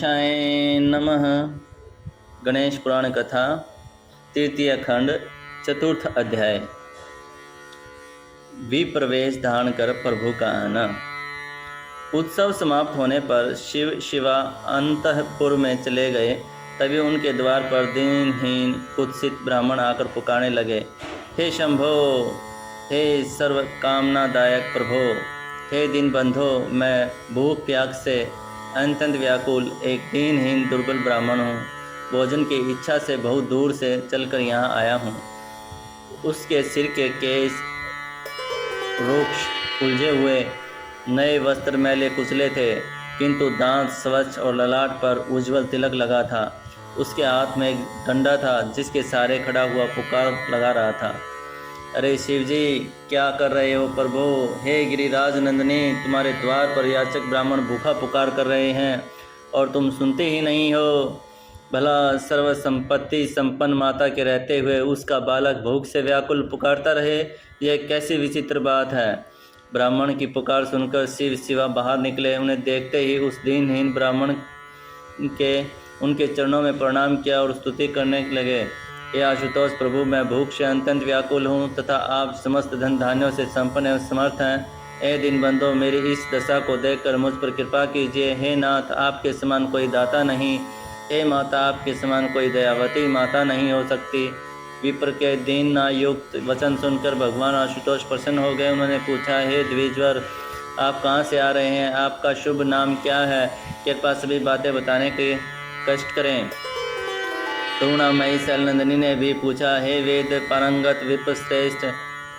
गणेशाय नमः। गणेश पुराण कथा तृतीय खंड चतुर्थ अध्याय। विप्रवेश धारण कर प्रभु का आना। उत्सव समाप्त होने पर शिवा अंतःपुर में चले गए। तभी उनके द्वार पर दीनहीन कुत्सित ब्राह्मण आकर पुकारने लगे, हे शंभो, हे सर्व कामनादायक प्रभो, हे दीन बंधो, मैं भूख प्यास से अत्यंत व्याकुल एक दीनहीन दुर्बल ब्राह्मण हूँ। भोजन की इच्छा से बहुत दूर से चलकर यहाँ आया हूँ। उसके सिर के केस रुक्ष उलझे हुए, नए वस्त्र मैले कुचले थे, किंतु दांत स्वच्छ और ललाट पर उज्जवल तिलक लगा था। उसके हाथ में एक डंडा था जिसके सहारे खड़ा हुआ पुकार लगा रहा था, अरे शिवजी, क्या कर रहे हो प्रभु? हे गिरिराज नंदिनी, तुम्हारे द्वार पर याचक ब्राह्मण भूखा पुकार कर रहे हैं और तुम सुनते ही नहीं हो। भला सर्व संपत्ति संपन्न माता के रहते हुए उसका बालक भूख से व्याकुल पुकारता रहे, यह कैसी विचित्र बात है। ब्राह्मण की पुकार सुनकर शिवा बाहर निकले। उन्हें देखते ही उस दीनहीन ब्राह्मण के उनके चरणों में प्रणाम किया और स्तुति करने लगे, हे आशुतोष प्रभु, मैं भूख से अत्यंत व्याकुल हूँ तथा आप समस्त धन धान्यों से संपन्न एवं समर्थ हैं। हे दीन बंधो, मेरी इस दशा को देखकर मुझ पर कृपा कीजिए। हे नाथ, आपके समान कोई दाता नहीं। हे माता, आपके समान कोई दयावती माता नहीं हो सकती। विप्र के दीन युक्त वचन सुनकर भगवान आशुतोष प्रसन्न हो गए। उन्होंने पूछा, हे द्विजवर, आप कहाँ से आ रहे हैं? आपका शुभ नाम क्या है? कृपा सभी बातें बताने के कष्ट करें। करुणामयी शैलनंदिनी ने भी पूछा, हे वेद पारंगत विप्रश्रेष्ठ,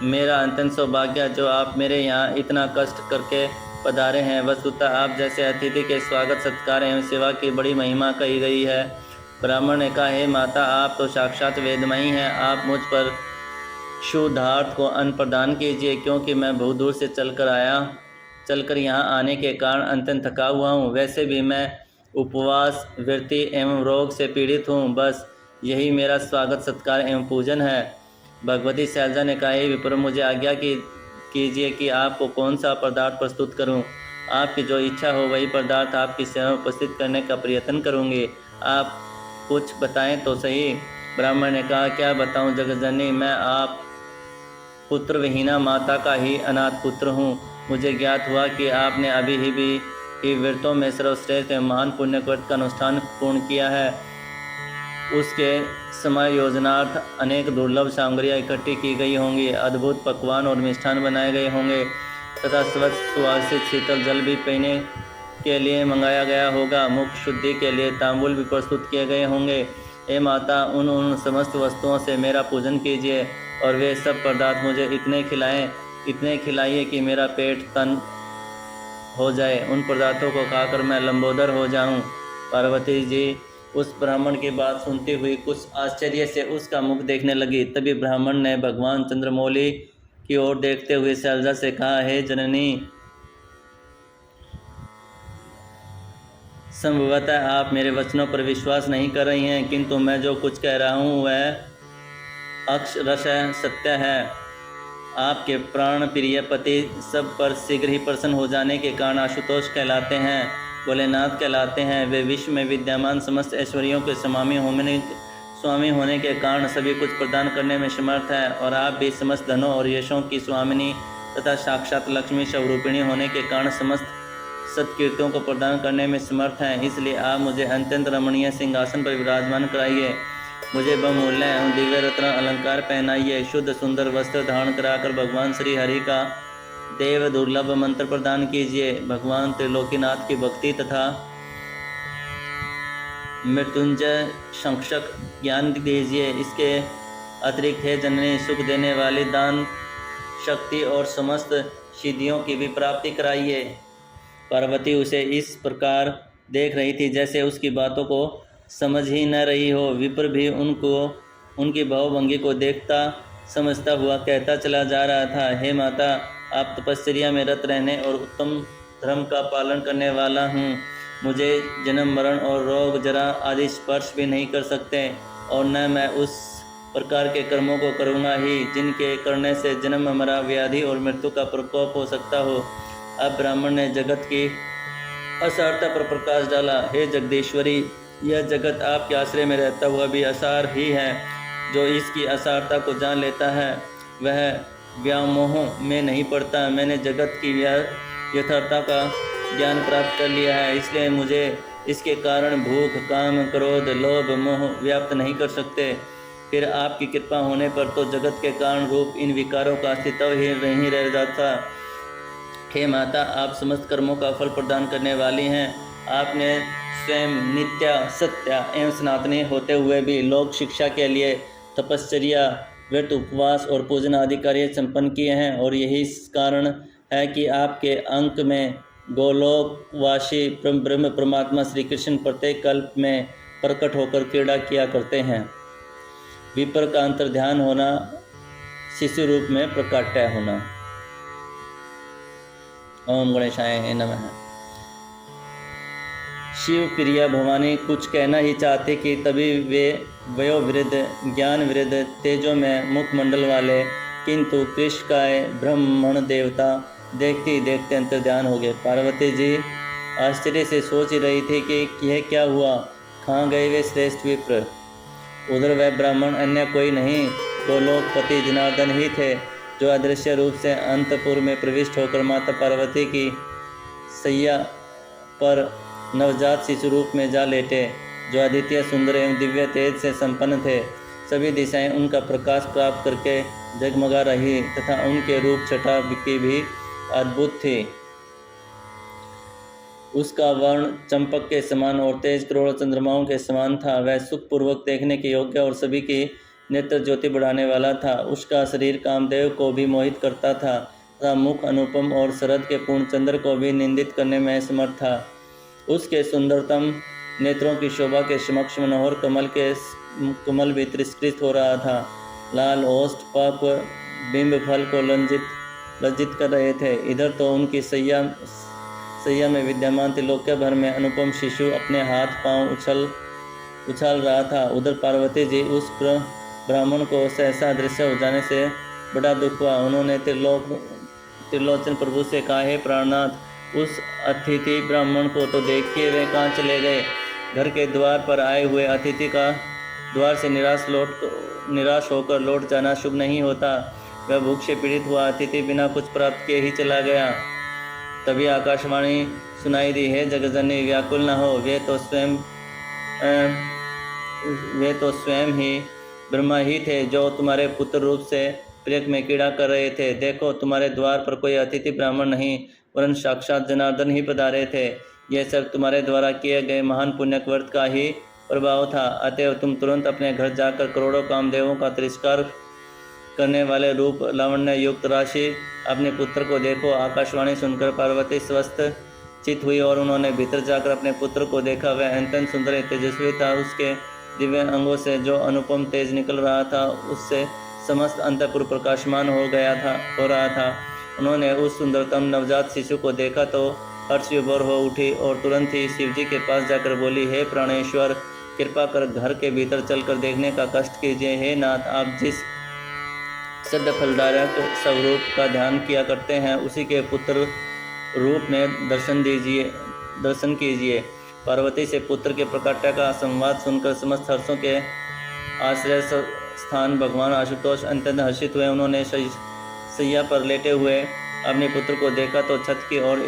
मेरा अत्यंत सौभाग्य जो आप मेरे यहाँ इतना कष्ट करके पधारे हैं। वस्तुतः आप जैसे अतिथि के स्वागत सत्कार एवं सेवा की बड़ी महिमा कही गई है। ब्राह्मण ने कहा, हे माता, आप तो साक्षात वेदमयी हैं। आप मुझ पर क्षुधार्त को अन्न प्रदान कीजिए, क्योंकि मैं बहुत दूर से चलकर यहाँ आने के कारण अत्यंत थका हुआ हूँ। वैसे भी मैं उपवास, वृत्ति एवं रोग से पीड़ित हूँ। बस यही मेरा स्वागत सत्कार एवं पूजन है। भगवती शैलजा ने कहा, हे विप्र, मुझे आज्ञा कीजिए कि आपको कौन सा पदार्थ प्रस्तुत करूं। आपकी जो इच्छा हो वही पदार्थ आपकी सेवा में उपस्थित करने का प्रयत्न करूंगी। आप कुछ बताएं तो सही। ब्राह्मण ने कहा, क्या बताऊं जगतजननी, मैं आप पुत्र विहीना माता का ही अनाथ पुत्र हूँ। मुझे ज्ञात हुआ कि आपने अभी ही व्रतों में सर्वश्रेष्ठ एवं महान पुण्यकृत का अनुष्ठान पूर्ण किया है। उसके समय योजनार्थ अनेक दुर्लभ सामग्रियाँ इकट्ठी की गई होंगी, अद्भुत पकवान और मिष्ठान बनाए गए होंगे तथा स्वच्छ सुवासित शीतल जल भी पीने के लिए मंगाया गया होगा। मुख शुद्धि के लिए तांबुल भी प्रस्तुत किए गए होंगे। हे माता, उन समस्त वस्तुओं से मेरा पूजन कीजिए और वे सब पदार्थ मुझे इतने खिलाइए कि मेरा पेट तन हो जाए। उन पदार्थों को खाकर मैं लंबोदर हो जाऊं। पार्वती जी उस ब्राह्मण की बात सुनती हुई कुछ आश्चर्य से उसका मुख देखने लगी। तभी ब्राह्मण ने भगवान चंद्रमौली की ओर देखते हुए शैलजा से कहा, हे जननी, संभवतः आप मेरे वचनों पर विश्वास नहीं कर रही हैं, किंतु मैं जो कुछ कह रहा हूँ वह अक्षरशः सत्य है। आपके प्राण प्रिय पति सब पर शीघ्र ही प्रसन्न हो जाने के कारण आशुतोष कहलाते हैं, भोलेनाथ कहलाते हैं। वे विश्व में विद्यमान समस्त ऐश्वर्यों के स्वामी होने के कारण सभी कुछ प्रदान करने में समर्थ है। और आप भी समस्त धनों और यशों की स्वामिनी तथा साक्षात लक्ष्मी स्वरूपिणी होने के कारण समस्त सत्कीर्तियों को प्रदान करने में समर्थ हैं। इसलिए आप मुझे अत्यंत रमणीय सिंहासन पर विराजमान कराइए। मुझे बहुमूल्य एवं दिव्य रत्न अलंकार पहनाइए। शुद्ध सुंदर वस्त्र धारण कराकर भगवान श्री हरि का देव दुर्लभ मंत्र प्रदान कीजिए। भगवान त्रिलोकीनाथ की भक्ति तथा मृत्युंजय संक्षक ज्ञान दीजिए। इसके अतिरिक्त हे जननी, सुख देने वाली दान शक्ति और समस्त सिद्धियों की भी प्राप्ति कराइए। पार्वती उसे इस प्रकार देख रही थी जैसे उसकी बातों को समझ ही न रही हो। विप्र भी उनकी भावभंगी को देखता समझता हुआ कहता चला जा रहा था, हे माता, आप तपस्या में रत रहने और उत्तम धर्म का पालन करने वाला हूँ। मुझे जन्म मरण और रोग जरा आदि स्पर्श भी नहीं कर सकते, और न मैं उस प्रकार के कर्मों को करूँगा ही जिनके करने से जन्म मरा व्याधि और मृत्यु का प्रकोप हो सकता हो। अब ब्राह्मण ने जगत की असारता पर प्रकाश डाला। हे जगदीश्वरी, यह जगत आपके आश्रय में रहता हुआ भी असार ही है। जो इसकी असारता को जान लेता है वह व्यामोह में नहीं पड़ता। मैंने जगत की यथार्थता का ज्ञान प्राप्त कर लिया है, इसलिए मुझे इसके कारण भूख, काम, क्रोध, लोभ, मोह व्याप्त नहीं कर सकते। फिर आपकी कृपा होने पर तो जगत के कारण रूप इन विकारों का अस्तित्व ही नहीं रह जाता। हे माता, आप समस्त कर्मों का फल प्रदान करने वाली हैं। आपने स्वयं नित्य, सत्य एवं सनातनी होते हुए भी लोक शिक्षा के लिए तपश्चर्या, व्रत, उपवास और पूजन आदि कार्य संपन्न किए हैं, और यही कारण है कि आपके अंक में गोलोकवासी ब्रह्म परमात्मा श्री कृष्ण प्रत्येक कल्प में प्रकट होकर क्रीड़ा किया करते हैं। विपर का अंतर्ध्यान होना, शिशु रूप में प्रकट होना। ओम गणेशाय नमः। शिव प्रिया भवानी कुछ कहना ही चाहते कि तभी वे वयोवृद्ध, ज्ञान वृद्ध, तेजो में मुखमंडल वाले किंतु कृष्णकाय ब्राह्मण देवता देखते ही देखते अंतर्ध्यान हो गए। पार्वती जी आश्चर्य से सोच रही थी कि यह क्या हुआ, कहाँ गए वे श्रेष्ठ विप्र। उधर वह ब्राह्मण अन्य कोई नहीं, गोलोकपति जनार्दन ही थे, जो अदृश्य रूप से अंतपुर में प्रविष्ट होकर माता पार्वती की सैया पर नवजात शिशु रूप में जा लेटे, जो अद्वितीय, सुंदर एवं दिव्य तेज से संपन्न थे। सभी दिशाएं उनका प्रकाश प्राप्त करके जगमगा रही तथा उनके रूप छटा की भी अद्भुत थी। उसका वर्ण चंपक के समान और तेज करोड़ों चंद्रमाओं के समान था। वह सुखपूर्वक देखने के योग्य और सभी की नेत्र ज्योति बढ़ाने वाला था। उसका शरीर कामदेव को भी मोहित करता था तथा मुख अनुपम और शरद के पूर्णचंद्र को भी निंदित करने में समर्थ था। उसके सुंदरतम नेत्रों की शोभा के समक्ष मनोहर कमल भी तिरस्कृत हो रहा था। लाल ओष्ठ पाप बिंब फल को लज्जित कर रहे थे। इधर तो उनकी सैया में विद्यमान त्रिलोक्य भर में अनुपम शिशु अपने हाथ पांव उछाल रहा था। उधर पार्वती जी उस ब्राह्मण को सहसा दृश्य हो जाने से बड़ा दुख हुआ। उन्होंने त्रिलोचन प्रभु से कहा, हे प्राणनाथ, उस अतिथि ब्राह्मण को तो देखिए, वे कहाँ चले गए। घर के द्वार पर आए हुए अतिथि का द्वार से निराश होकर लौट जाना शुभ नहीं होता। वह भूख से पीड़ित हुआ अतिथि बिना कुछ प्राप्त किए ही चला गया। तभी आकाशवाणी सुनाई दी, हे जगजननी, व्याकुल न हो, वे तो स्वयं ही ब्रह्मा ही थे, जो तुम्हारे पुत्र रूप से प्रेक में कीड़ा कर रहे थे। देखो, तुम्हारे द्वार पर कोई अतिथि ब्राह्मण नहीं, वरन साक्षात जनार्दन ही पधारे थे। यह सब तुम्हारे द्वारा किए गए महान पुण्य व्रत का ही प्रभाव था। अतएव तुम तुरंत अपने घर जाकर करोड़ों कामदेवों का तिरस्कार करने वाले रूप लावण्य युक्त राशि अपने पुत्र को देखो। आकाशवाणी सुनकर पार्वती स्वस्थ चित हुई और उन्होंने भीतर जाकर अपने पुत्र को देखा। वह अत्यंत सुंदर तेजस्वी था। उसके दिव्य अंगों से जो अनुपम तेज निकल रहा था, उससे समस्त अंतःपुर प्रकाशमान हो रहा था। उन्होंने उस सुंदरतम नवजात शिशु को देखा तो हर्ष विभोर हो उठी और तुरंत ही शिवजी के पास जाकर बोली, हे प्राणेश्वर, कृपा कर घर के भीतर चलकर देखने का कष्ट कीजिए। हे नाथ, आप जिस सिद्ध फलदायक स्वरूप का ध्यान किया करते हैं, उसी के पुत्र रूप में दर्शन कीजिए। पार्वती से पुत्र के प्रकट का संवाद सुनकर समस्त हर्षों के आश्रय स्थान भगवान आशुतोष अत्यंत हर्षित हुए। उन्होंने सैया पर लेटे हुए अपने पुत्र को देखा तो छत की ओर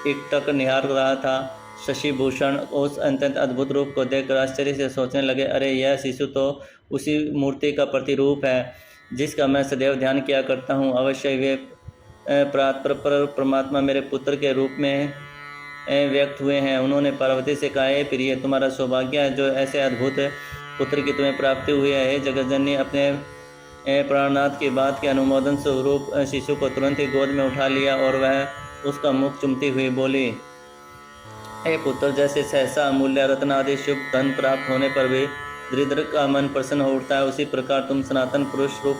एकटक निहार रहा था। शशि भूषण उस अत्यंत अद्भुत रूप को देखकर आश्चर्य से सोचने लगे, अरे, यह शिशु तो उसी मूर्ति का प्रतिरूप है जिसका मैं सदैव ध्यान किया करता हूँ। अवश्य वे परमात्मा मेरे पुत्र के रूप में व्यक्त हुए हैं। उन्होंने पार्वती से कहा, हे प्रिय, तुम्हारा सौभाग्य है जो ऐसे अद्भुत पुत्र की तुम्हें प्राप्ति हुई है। हे जगज्जननी, अपने प्राणनाथ की बात के अनुमोदन स्वरूप शिशु को तुरंत ही गोद में उठा लिया और वह उसका मुख चुमती हुई बोली, हे पुत्र, जैसे सहसा अमूल्य रत्न आदि शुभ धन प्राप्त होने पर भी दरिद्र का मन प्रसन्न हो उठता है, उसी प्रकार तुम सनातन पुरुष रूप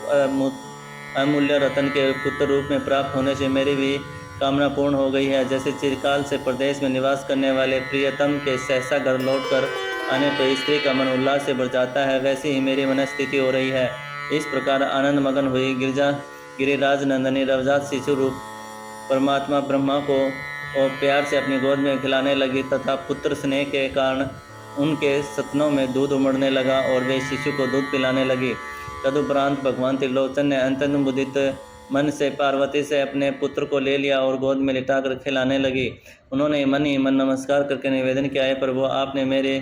अमूल्य रत्न के पुत्र रूप में प्राप्त होने से मेरी भी कामना पूर्ण हो गई है। जैसे चिरकाल से प्रदेश में निवास करने वाले प्रियतम के सहसा घर लौटकर आने पर स्त्री का मन उल्लास से भर जाता है, वैसी ही मेरी मनस्थिति हो रही है। इस प्रकार आनंद मगन हुई गिरिराज नंदनी नवजात शिशु रूप परमात्मा ब्रह्मा को और प्यार से अपनी गोद में खिलाने लगी तथा पुत्र स्नेह के कारण उनके सतनों में दूध उमड़ने लगा और वे शिशु को दूध पिलाने लगी। तदुपरांत भगवान त्रिलोचन ने अत्यंत मुदित मन से पार्वती से अपने पुत्र को ले लिया और गोद में लिटाकर खिलाने लगी। उन्होंने मन ही मन नमस्कार करके निवेदन किया, है प्रभु, आपने मेरे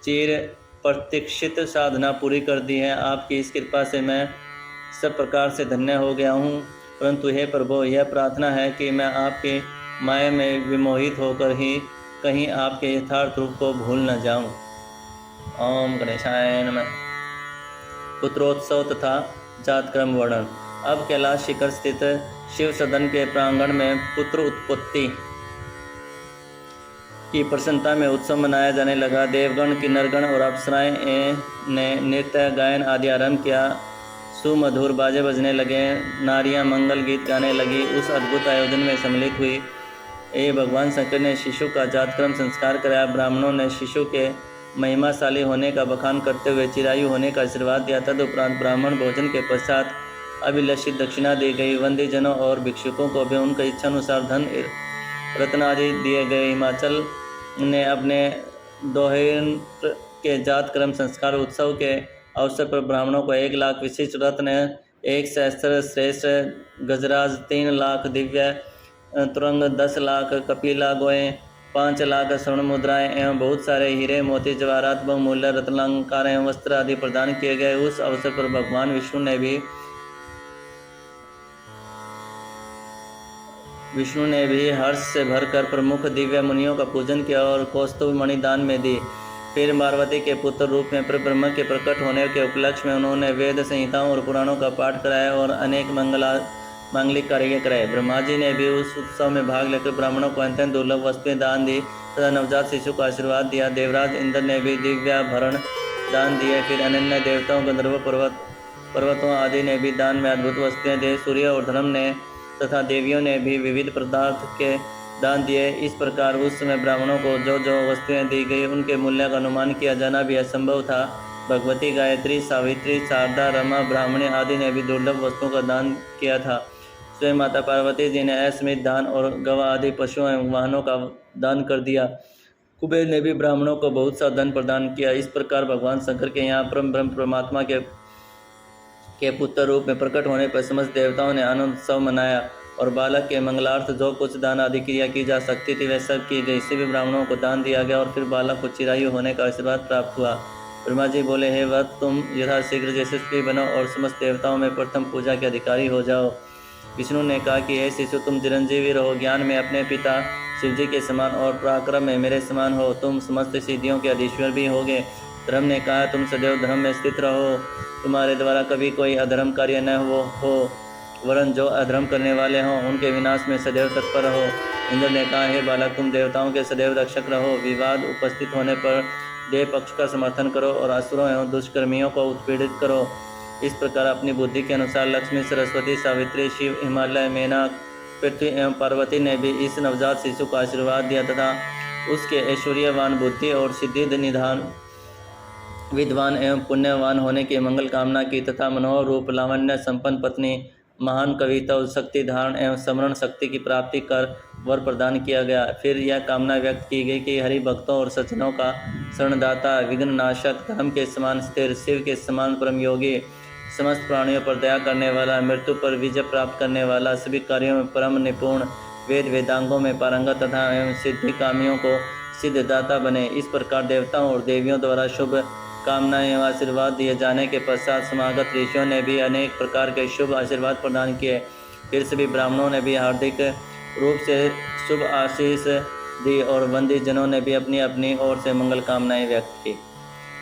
चिर प्रतीक्षित साधना पूरी कर दी है। आपकी इस कृपा से मैं सब प्रकार से धन्य हो गया हूँ। परंतु हे प्रभु, यह प्रार्थना है कि मैं आपके माया में विमोहित होकर ही कहीं आपके यथार्थ रूप को भूल न जाऊं। ओम गणेशाय नमः। पुत्रोत्सव तथा जातक्रम वर्णन। अब कैलाश शिखर स्थित शिव सदन के प्रांगण में पुत्र उत्पत्ति की प्रसन्नता में उत्सव मनाया जाने लगा। देवगण, किन्नरगण और अप्सराएं ने नृत्य, गायन आदि आरंभ किया। सुमधुर बाजे बजने लगे, नारियां मंगल गीत गाने लगी। उस अद्भुत आयोजन में सम्मिलित हुई भगवान शंकर ने शिशु का जातक्रम संस्कार कराया। ब्राह्मणों ने शिशु के महिमाशाली होने का बखान करते हुए चिरायु होने का आशीर्वाद दिया। तदुपरांत ब्राह्मण भोजन के पश्चात अभिलषित दक्षिणा दी गई। वंदीजनों और भिक्षुकों को भी उनका इच्छानुसार धन रत्न आदि दिए गए। हिमाचल ने अपने दोहिन के जातक्रम संस्कार उत्सव के अवसर पर ब्राह्मणों को 1 लाख विशिष्ट रत्न, 1 सहस्त्र श्रेष्ठ गजराज, 3 लाख दिव्य तुरंग, 10 लाख कपिला गोएं, 5 लाख स्वर्ण मुद्राएं एवं बहुत सारे हीरे, मोती, जवाहरात, बहुमूल्य रत्नालंकार एवं वस्त्र आदि प्रदान किए गए। उस अवसर पर भगवान विष्णु ने भी हर्ष से भरकर प्रमुख दिव्य मुनियों का पूजन किया और कौस्तुभ मणि दान में दी। फिर पार्वती के पुत्र रूप में ब्रह्मा के प्रकट होने के उपलक्ष्य में उन्होंने वेद संहिताओं और पुराणों का पाठ कराया और अनेक मांगलिक कार्य कराए। ब्रह्मा जी ने भी उस उत्सव में भाग लेकर ब्राह्मणों को अत्यंत दुर्लभ वस्तुएं दान दी तथा नवजात शिशु को आशीर्वाद दिया। देवराज इंद्र ने भी दिव्याभरण दान दिए। फिर अन्य देवताओं, गंधर्व, पर्वतों आदि ने भी दान में अद्भुत वस्तुएं दी। सूर्य और धर्म ने तथा देवियों ने भी विविध पदार्थ के दान दिए। इस प्रकार उस समय ब्राह्मणों को जो जो वस्तुएं दी गई उनके मूल्य का अनुमान किया जाना भी असंभव था। भगवती, गायत्री, सावित्री, शारदा, रमा, ब्राह्मणी आदि ने भी दुर्लभ वस्तुओं का दान किया था। स्वयं माता पार्वती जी ने अश्वमेध दान और गवाह आदि पशुओं एवं वाहनों का दान कर दिया। कुबेर ने भी ब्राह्मणों को बहुत सा धन प्रदान किया। इस प्रकार भगवान शंकर के यहाँ परम ब्रह्म परमात्मा के पुत्र रूप में प्रकट होने पर समस्त देवताओं ने आनंद उत्सव मनाया और बालक के मंगलार्थ जो कुछ दान आदि क्रिया की जा सकती थी वह सब की गई। सभी ब्राह्मणों को दान दिया गया और फिर बालक को चिरायु होने का आशीर्वाद प्राप्त हुआ। ब्रह्मा जी बोले, हे वत्स, तुम यथाशीघ्र यशस्वी बनो और समस्त देवताओं में प्रथम पूजा के अधिकारी हो जाओ। विष्णु ने कहा कि हे शिशु, तुम चिरंजीवी रहो, ज्ञान में अपने पिता शिवजी के समान और पराक्रम में मेरे समान हो। तुम समस्त सिद्धियों के अधीश्वर भी होगे। धर्म ने कहा, तुम सदैव धर्म में स्थित रहो, तुम्हारे द्वारा कभी कोई अधर्म कार्य न हो, वरन जो अधर्म करने वाले हों उनके विनाश में सदैव तत्पर रहो। इंद्र ने कहा, हे बालक, तुम देवताओं के सदैव रक्षक रहो। विवाद उपस्थित होने पर देव पक्ष का समर्थन करो और असुरों एवं दुष्कर्मियों को उत्पीड़ित करो। इस प्रकार अपनी बुद्धि के अनुसार लक्ष्मी, सरस्वती, सावित्री, शिव, हिमालय, मेनक, पृथ्वी एवं पार्वती ने भी इस नवजात शिशु को आशीर्वाद दिया तथा उसके ऐश्वर्यवान बुद्धि और सिद्धि निधान, विद्वान एवं पुण्यवान होने की मंगल कामना की तथा मनोहर रूप, लावण्य संपन्न पत्नी, महान कविता और शक्ति धारण एवं स्मरण शक्ति की प्राप्ति कर वर प्रदान किया गया। फिर यह कामना व्यक्त की गई कि हरि भक्तों और सज्जनों का शरणदाता, विघ्न नाशक, धर्म के समान स्थिर, शिव के समान परम योगी, समस्त प्राणियों पर दया करने वाला, मृत्यु पर विजय प्राप्त करने वाला, सभी कार्यों में परम निपुण, वेद वेदांगों में पारंगत तथा एवं सिद्धि कामियों को सिद्धदाता बने। इस प्रकार देवताओं और देवियों द्वारा शुभ कामनाएं एवं आशीर्वाद दिए जाने के पश्चात समागत ऋषियों ने भी अनेक प्रकार के शुभ आशीर्वाद प्रदान किए। फिर सभी ब्राह्मणों ने भी हार्दिक रूप से शुभ आशीष दी और वंदी जनों ने भी अपनी अपनी ओर से मंगल कामनाएं व्यक्त की।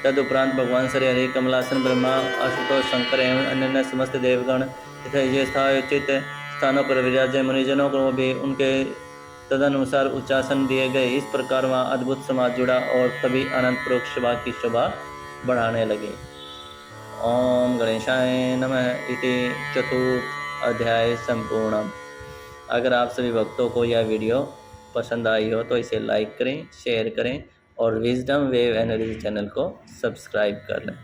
तदुपरांत भगवान श्री हरि, कमलासन, ब्रह्मा, आशुतोष, शंकर एवं अन्य समस्त देवगण तथा यथोचित स्थानों पर विराजे मुनिजनों को भी उनके तदनुसार उच्चासन दिए गए। इस प्रकार वहाँ अद्भुत समाज जुड़ा और तभी अनंतपूर्वक शोभा की शोभा बढ़ाने लगे। ओम गणेशाय नमः। इति चतुर्थ अध्याय संपूर्णम। अगर आप सभी भक्तों को यह वीडियो पसंद आई हो तो इसे लाइक करें, शेयर करें और विजडम वेव एनर्जी चैनल को सब्सक्राइब कर लें।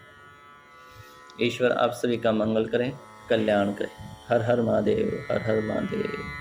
ईश्वर आप सभी का मंगल करें, कल्याण करें। हर हर महादेव, हर हर महादेव।